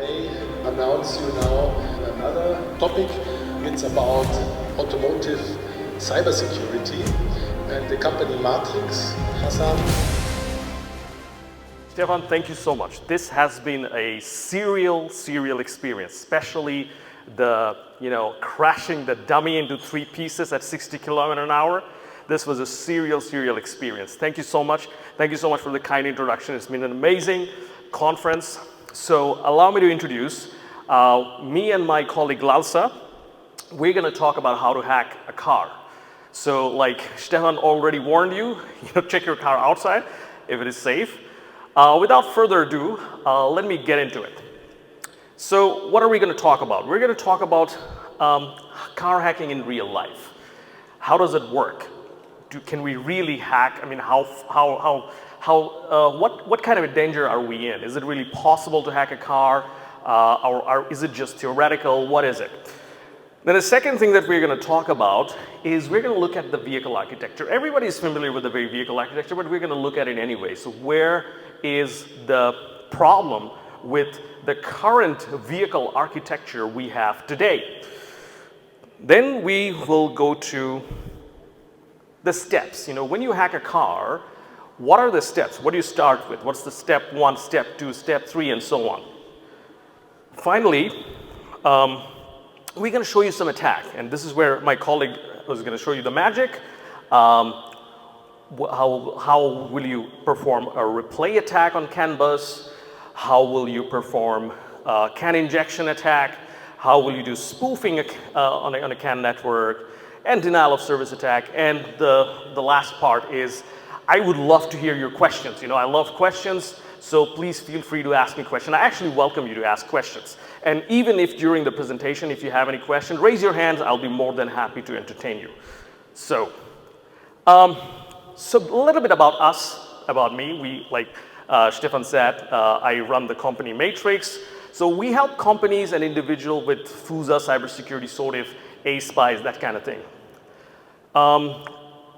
may announce you now another topic. It's about automotive cybersecurity and the company Matrickz. Hassan. Stefan, thank you so much. This has been a serial experience, especially the, crashing the dummy into 3 pieces at 60 kilometers an hour. This was a serial experience. Thank you so much. Thank you so much for the kind introduction. It's been an amazing conference. So allow me to introduce me and my colleague Lalsa. We're going to talk about how to hack a car. So like Stefan already warned you, check your car outside if it is safe. Without further ado, let me get into it. So what are we going to talk about? We're going to talk about car hacking in real life. How does it work? Can we really hack? I mean, what kind of a danger are we in? Is it really possible to hack a car? Or is it just theoretical? What is it? Then the second thing that we're going to talk about is we're going to look at the vehicle architecture. Everybody is familiar with the vehicle architecture, but we're going to look at it anyway. So where is the problem with the current vehicle architecture we have today? Then we will go to the steps. When you hack a car, what are the steps? What do you start with? What's the step 1, step 2, step 3, and so on? Finally, we're going to show you some attack, and this is where my colleague was going to show you the magic. How will you perform a replay attack on CAN bus? How will you perform a CAN injection attack? How will you do spoofing on a CAN network? And denial of service attack. And the last part is, I would love to hear your questions. I love questions, so please feel free to ask me questions. I actually welcome you to ask questions. And even if during the presentation, if you have any questions, raise your hands. I'll be more than happy to entertain you. So a little bit about us, about me. Like Stefan said, I run the company Matrickz. So we help companies and individuals with FUSA, cybersecurity, SOTIF, A-Spies, that kind of thing.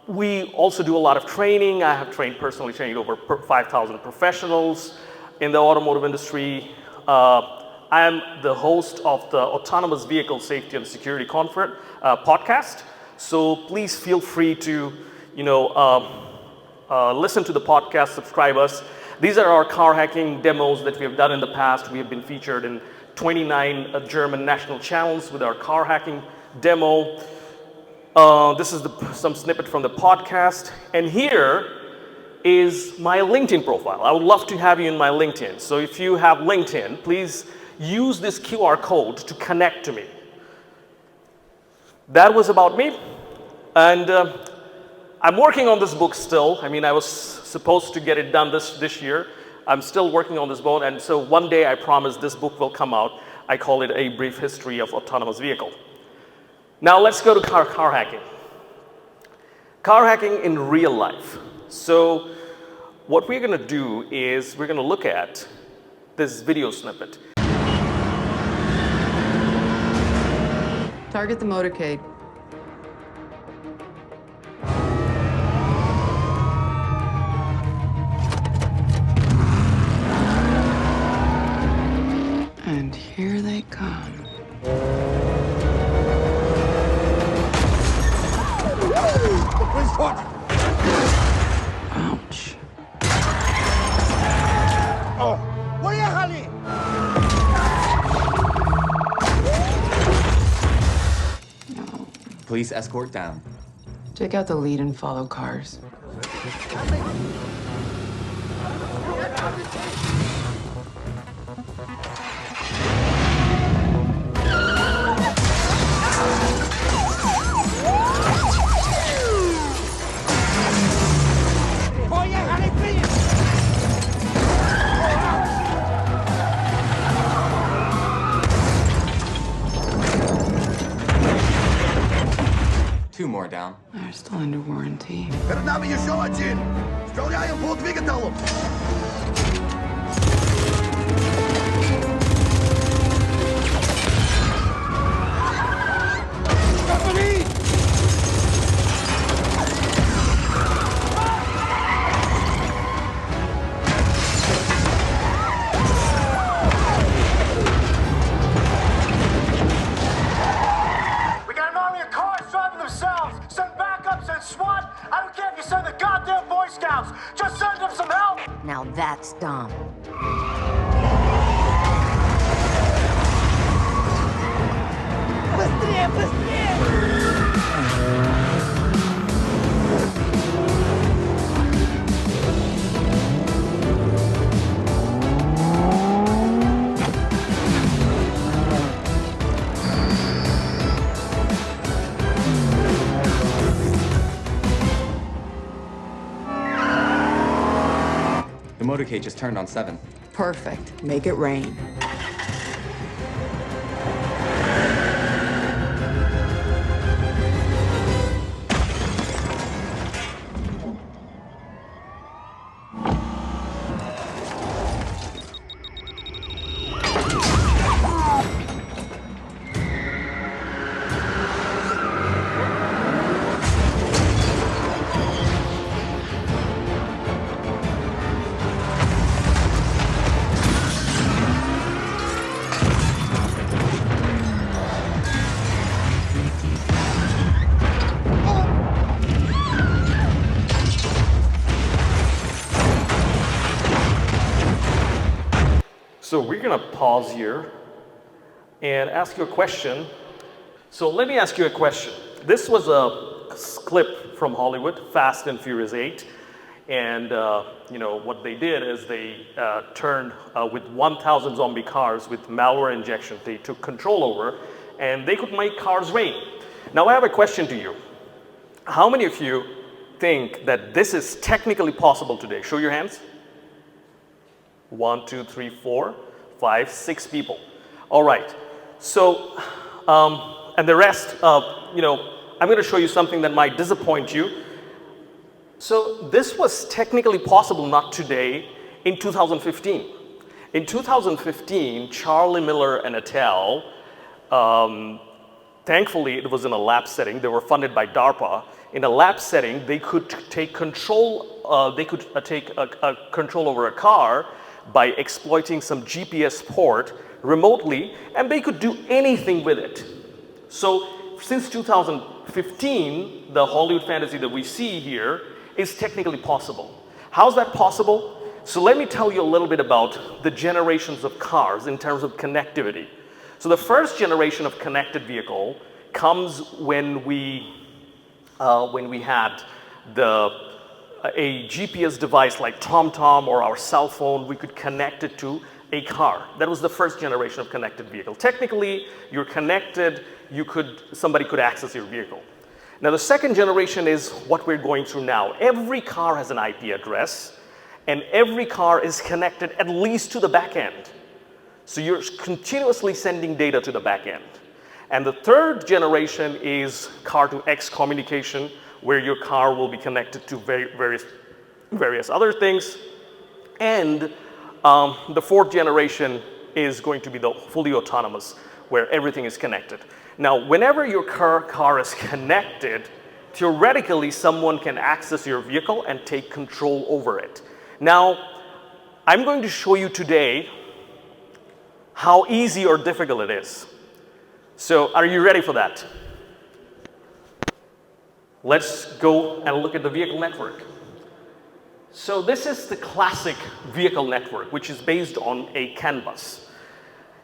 We also do a lot of training. I have personally trained over 5,000 professionals in the automotive industry. I am the host of the Autonomous Vehicle Safety and Security podcast. So please feel free to, listen to the podcast, subscribe us. These are our car hacking demos that we have done in the past. We have been featured in 29 German national channels with our car hacking demo. This is some snippet from the podcast. And here is my LinkedIn profile. I would love to have you in my LinkedIn. So if you have LinkedIn, please use this QR code to connect to me. That was about me. And I'm working on this book still. I mean, I was supposed to get it done this year. I'm still working on this book, and so one day I promise this book will come out. I call it A Brief History of Autonomous Vehicle. Now let's go to car hacking. Car hacking in real life. So what we're going to do is we're going to look at this video snippet. Target the motorcade. And here they come. Ouch. Oh, поехали! No. Police escort down. Take out the lead and follow cars. Поехали, принято! 2 more down. They're still under warranty. Перед нами еще один! Стреляем по двигателю! Company! Быстрее, быстрее! The motor cage is turned on 7. Perfect. Make it rain. So we're going to pause here and ask you a question. So let me ask you a question. This was a clip from Hollywood, Fast and Furious 8. And you know, what they did is they turned with 1,000 zombie cars with malware injection. They took control over and they could make cars rain. Now I have a question to you. How many of you think that this is technically possible today? Show your hands. 1, 2, 3, 4, 5, 6 people. All right. So, and the rest, you know, I'm going to show you something that might disappoint you. So this was technically possible, not today, in 2015. In 2015, Charlie Miller and al. Thankfully, it was in a lab setting. They were funded by DARPA. In a lab setting, they could take control. They could take a control over a car by exploiting some GPS port remotely, and they could do anything with it. So since 2015, the Hollywood fantasy that we see here is technically possible. How's that possible? So let me tell you a little bit about the generations of cars in terms of connectivity. So the first generation of connected vehicle comes when we had a GPS device like TomTom or our cell phone. We could connect it to a car. That was the first generation of connected vehicle. Technically, you're connected, somebody could access your vehicle. Now the second generation is what we're going through now. Every car has an IP address, and every car is connected at least to the back end. So you're continuously sending data to the back end. And the third generation is car-to-X communication, where your car will be connected to various other things. And the fourth generation is going to be the fully autonomous, where everything is connected. Now, whenever your car is connected, theoretically, someone can access your vehicle and take control over it. Now, I'm going to show you today how easy or difficult it is. So, are you ready for that? Let's go and look at the vehicle network. So this is the classic vehicle network, which is based on a CAN bus.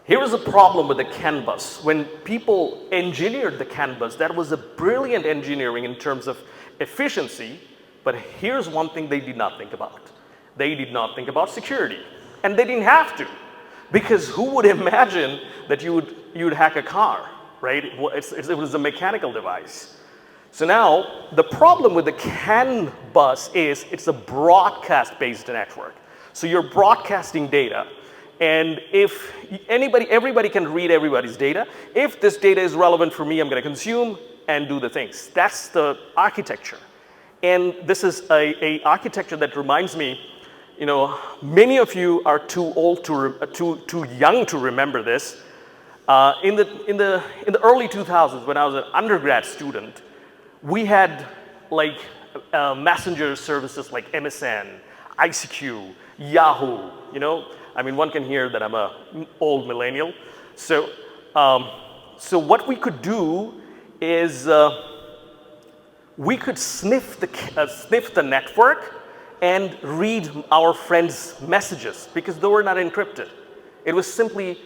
Here is a problem with the CAN bus. When people engineered the CAN bus, that was a brilliant engineering in terms of efficiency, but here's one thing they did not think about. They did not think about security, and they didn't have to, because who would imagine that you would hack a car, right? It was a mechanical device. So now, the problem with the CAN bus is it's a broadcast-based network. So you're broadcasting data, and if everybody can read everybody's data. If this data is relevant for me, I'm going to consume and do the things. That's the architecture. And this is a architecture that reminds me, you know, many of you are too young to remember this. In the early 2000s, when I was an undergrad student, we had like messenger services like MSN, ICQ, Yahoo, you know. I mean, one can hear that I'm an old millennial. So, what we could do is we could sniff the network and read our friends' messages because they were not encrypted. It was simply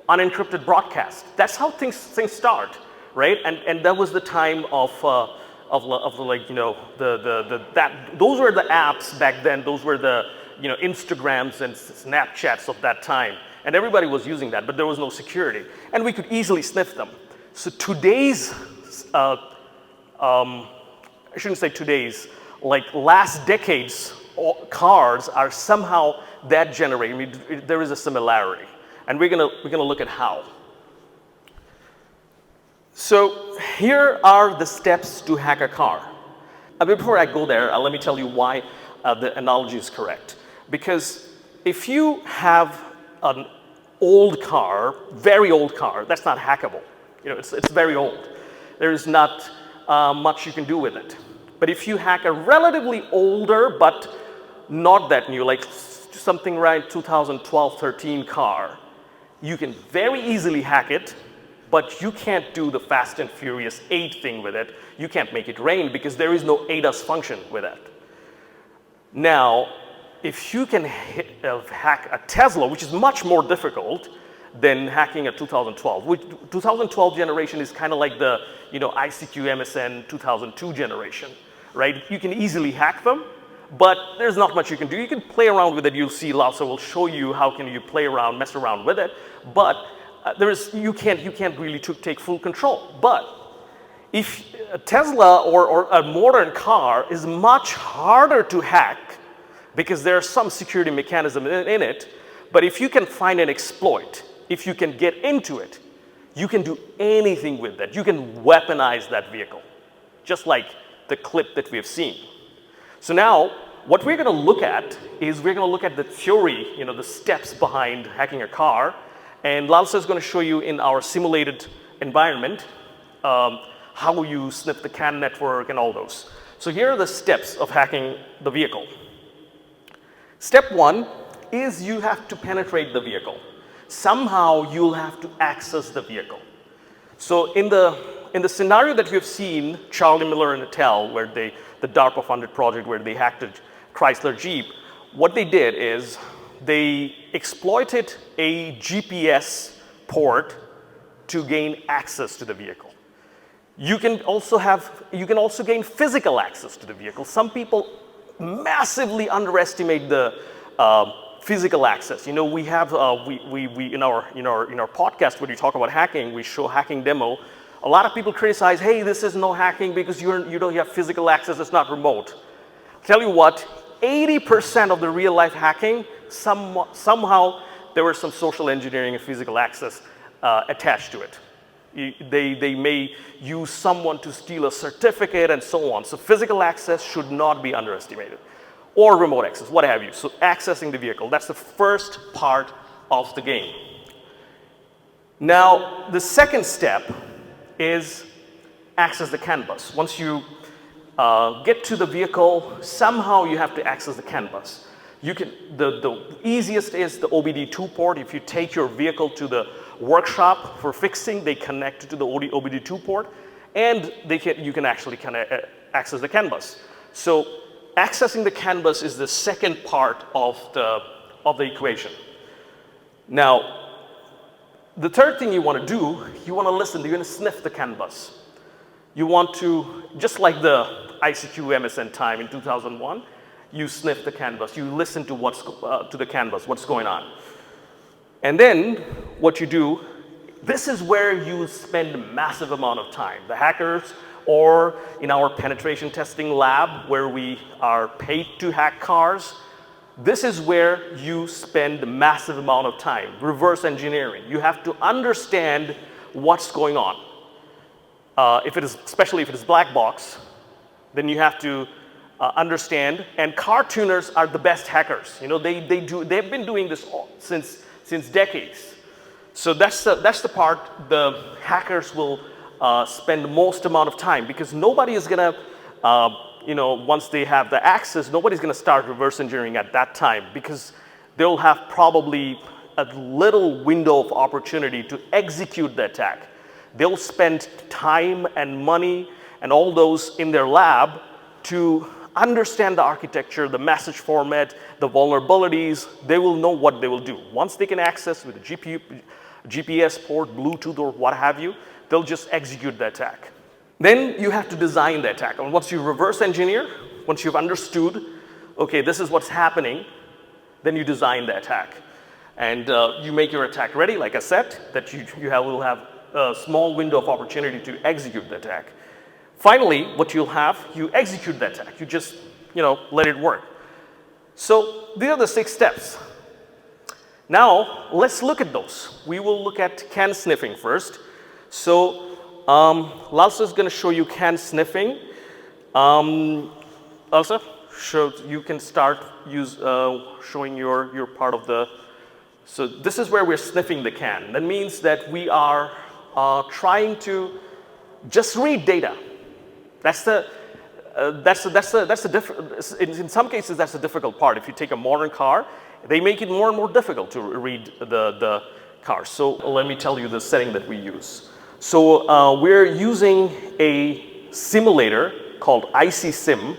unencrypted broadcast. That's how things start, right? And that was the time of like, you know, those were the apps back then. Those were the, you know, Instagrams and Snapchats of that time. And everybody was using that, but there was no security. And we could easily sniff them. So today's, I shouldn't say today's, like last decade's cars are somehow that generation. I mean, there is a similarity. And we're gonna look at how. So here are the steps to hack a car. Before I go there, let me tell you why the analogy is correct. Because if you have an old car, very old car, that's not hackable. You know, it's very old. There is not much you can do with it. But if you hack a relatively older but not that new, like something right 2012, 13 car, you can very easily hack it, but you can't do the Fast and Furious 8 thing with it. You can't make it rain because there is no ADAS function with it. Now, if you can hack a Tesla, which is much more difficult than hacking a 2012, which 2012 generation is kind of like the, you know, ICQ MSN 2002 generation, right? You can easily hack them, but there's not much you can do. You can play around with it. You'll see Lhasa will show you how can you play around, mess around with it, but you can't really take full control. But if a Tesla or a modern car is much harder to hack because there's some security mechanism in it, but if you can find an exploit, if you can get into it, you can do anything with that. You can weaponize that vehicle, just like the clip that we have seen. So now, what we're going to look at is we're going to look at the theory, you know, the steps behind hacking a car. And Lhasa is going to show you in our simulated environment how you sniff the CAN network and all those. So here are the steps of hacking the vehicle. Step one is you have to penetrate the vehicle. Somehow you'll have to access the vehicle. So in the scenario that we've seen, Charlie Miller and Attell, where the DARPA funded project where they hacked a Chrysler Jeep, what they did is they exploited a GPS port to gain access to the vehicle. You can also gain physical access to the vehicle. Some people massively underestimate the physical access. You know, we have we in our podcast when you talk about hacking, we show hacking demo. A lot of people criticize, hey, this is no hacking because you don't have physical access. It's not remote. Tell you what, 80% of the real life hacking somehow there was some social engineering and physical access attached to it. They may use someone to steal a certificate and so on. So physical access should not be underestimated. Or remote access, what have you. So accessing the vehicle, that's the first part of the game. Now, the second step is access the CAN bus. Once you get to the vehicle, somehow you have to access the CAN bus. The easiest is the OBD2 port. If you take your vehicle to the workshop for fixing, they connect it to the OBD2 port, and you can actually access the CAN bus. So accessing the CAN bus is the second part of the equation. Now, the third thing you want to do, you want to listen. You're going to sniff the CAN bus. You want to, just like the ICQ MSN time in 2001, you sniff the CAN bus. You listen to the CAN bus, what's going on. And then what you do, this is where you spend a massive amount of time. The hackers, or in our penetration testing lab where we are paid to hack cars, this is where you spend a massive amount of time, reverse engineering. You have to understand what's going on. Especially if it is black box, then you have to understand, and car tuners are the best hackers. You know, they've been doing this since decades. So that's the part the hackers will spend most amount of time, because nobody is gonna, once they have the access, nobody's gonna start reverse engineering at that time, because they'll have probably a little window of opportunity to execute the attack. They'll spend time and money and all those in their lab to understand the architecture, the message format, the vulnerabilities, they will know what they will do. Once they can access with a GPU, GPS port, Bluetooth, or what have you, they'll just execute the attack. Then you have to design the attack. And once you reverse engineer, once you've understood, okay, this is what's happening, then you design the attack. And you make your attack ready, like I said, that will have a small window of opportunity to execute the attack. Finally, what you'll have, you execute the attack. You just, let it work. So these are the 6 steps. Now, let's look at those. We will look at can sniffing first. So Lalsa is going to show you can sniffing. Lalsa, you can start showing your part of the. So this is where we're sniffing the can. That means that we are trying to just read data. In some cases, that's the difficult part. If you take a modern car, they make it more and more difficult to read the car. So let me tell you the setting that we use. So we're using a simulator called IC-Sim.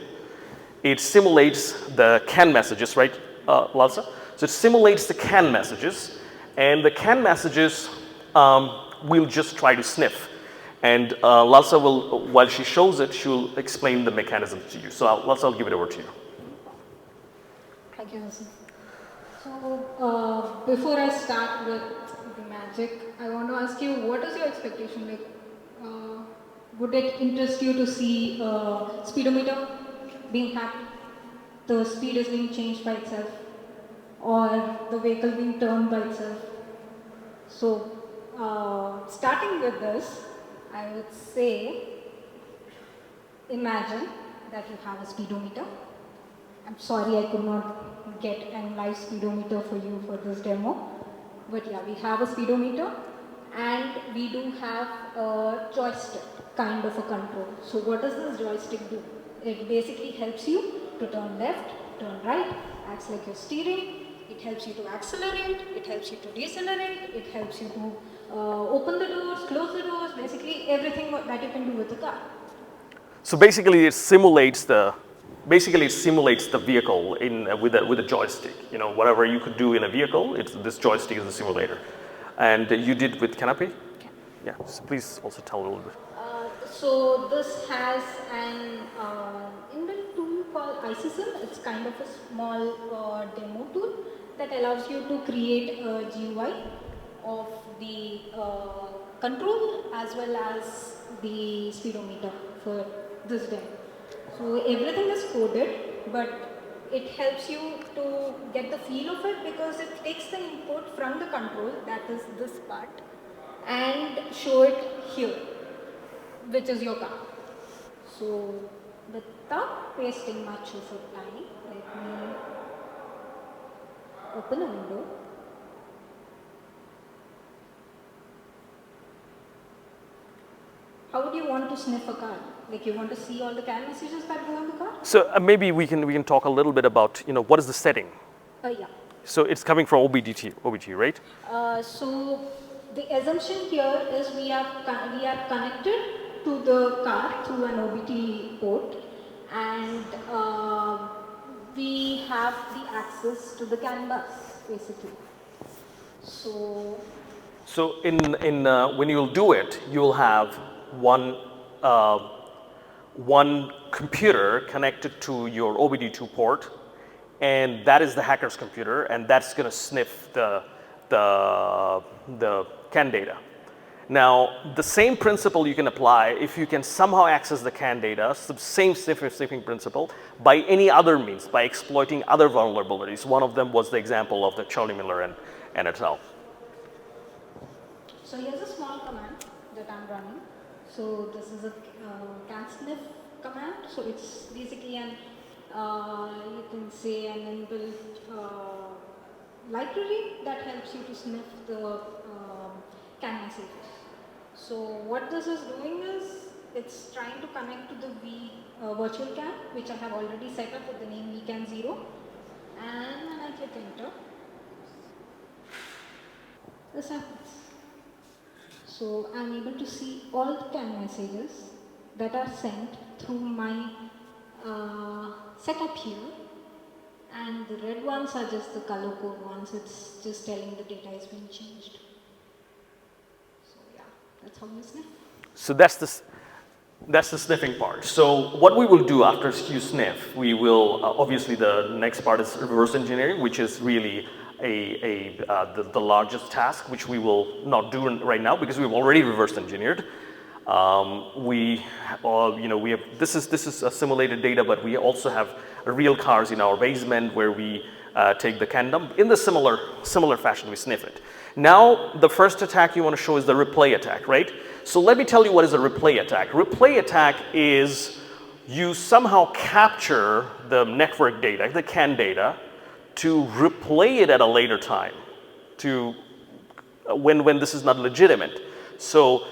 It simulates the CAN messages, right, Lalsa? So it simulates the CAN messages, and the CAN messages we'll just try to sniff. And Lalsa will, while she shows it, she'll explain the mechanism to you. So Lalsa, I'll give it over to you. Thank you, Hassan. So before I start with the magic, I want to ask you, what is your expectation? Like, would it interest you to see speedometer being hacked? The speed is being changed by itself, or the vehicle being turned by itself? So starting with this, I would say, imagine that you have a speedometer. I'm sorry I could not get a live speedometer for you for this demo. But yeah, we have a speedometer and we do have a joystick kind of a control. So what does this joystick do? It basically helps you to turn left, turn right, acts like your steering. It helps you to accelerate, it helps you to decelerate, it helps you to open the doors, close the doors, basically everything that you can do with the car. So basically it simulates the vehicle with a joystick. Whatever you could do in a vehicle, this joystick is a simulator. And you did with Canopy? Okay. Yeah, so please also tell a little bit. So this has an inbuilt tool called IC-Sim. It's kind of a small demo tool that allows you to create a GUI of the control as well as the speedometer for this demo. So everything is coded, but it helps you to get the feel of it because it takes the input from the control, that is this part, and show it here, which is your car. So without wasting much of your time, let me open a window. How would you want to sniff a car? Like, you want to see all the CAN messages that go on the car? So maybe we can talk a little bit about what is the setting. Yeah. So it's coming from OBD2, right? So the assumption here is we are connected to the car through an OBD port, and we have the access to the CAN bus basically. So when you'll do it, you'll have one computer connected to your OBD2 port, and that is the hacker's computer, and that's going to sniff the CAN data. Now, the same principle you can apply if you can somehow access the CAN data, the same sniffing principle, by any other means, by exploiting other vulnerabilities. One of them was the example of the Charlie Miller and et al. So here's a small command that I'm running. So this is a CAN sniff command. So it's basically an, you can say, an inbuilt library that helps you to sniff the CAN messages. So what this is doing is, it's trying to connect to the virtual CAN, which I have already set up with the name vCAN0. And when I click enter, this happens. So I'm able to see all the CAN messages that are sent through my set up here, and the red ones are just the color code ones. It's just telling the data has been changed. So yeah, that's how you sniff. So that's the sniffing part. So what we will do after you sniff, we will, obviously the next part is reverse engineering, which is really the largest task, which we will not do right now because we've already reverse engineered. This is a simulated data, but we also have real cars in our basement where we take the can dump in the similar fashion. We sniff it. Now the first attack you want to show is the replay attack, right? So let me tell you what is a replay attack. Replay attack is you somehow capture the network data, the CAN data, to replay it at a later time, to when this is not legitimate. So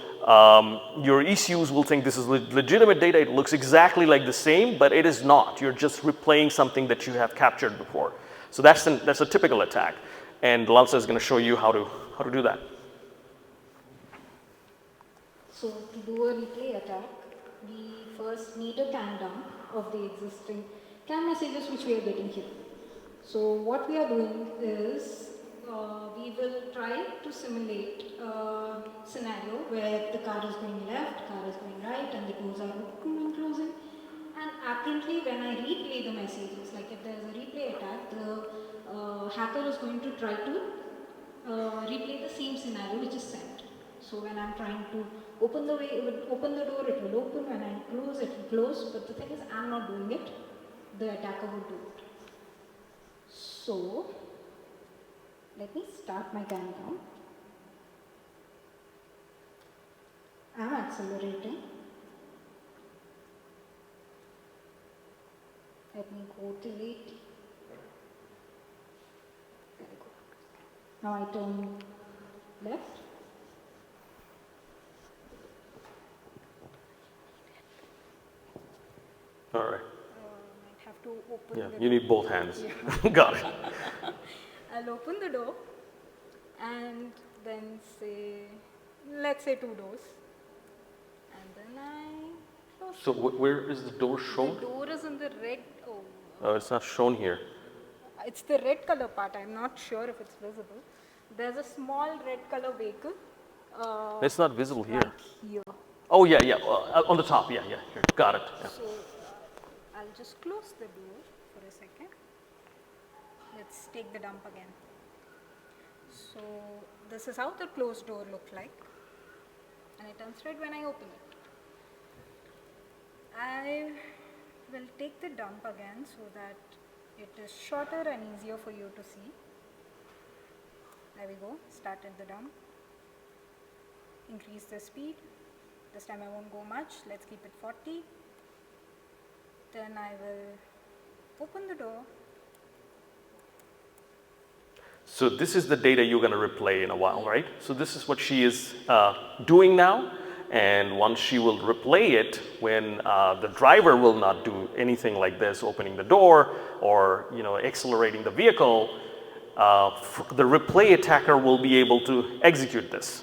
your ECUs will think this is legitimate data. It looks exactly like the same, but it is not. You're just replaying something that you have captured before. So that's a typical attack, and Lalsa is going to show you how to do that. So to do a replay attack, we first need a CAN dump of the existing CAN messages which we are getting here. So what we are doing is we will try to simulate a scenario where the car is going left, car is going right, and the doors are open and closing. And apparently when I replay the messages, like if there is a replay attack, the hacker is going to try to replay the same scenario which is sent. So when I'm trying to open the door, it will open. When I close, it will close. But the thing is, I'm not doing it. The attacker will do it. So let me start my countdown. I'm accelerating. Let me go till 80. Very good. Now I turn left. All right. Might have to open Yeah, the you need both hands. Yeah. Got it. I'll open the door and then let's say 2 doors. And then I close. So where is the door shown? The door is in the red. Oh, it's not shown here. It's the red color part. I'm not sure if it's visible. There's a small red color vehicle. It's not visible here. Right here. Oh yeah, on the top. Yeah, here. Got it. Yeah. So I'll just close the door for a second. Let's take the dump again. So this is how the closed door looks like, and it turns red when I open it. I will take the dump again so that it is shorter and easier for you to see. There we go. Started the dump. Increase the speed. This time I won't go much. Let's keep it 40. Then I will open the door. So this is the data you're going to replay in a while, right? So this is what she is doing now, and once she will replay it, when the driver will not do anything like this, opening the door or accelerating the vehicle, the replay attacker will be able to execute this.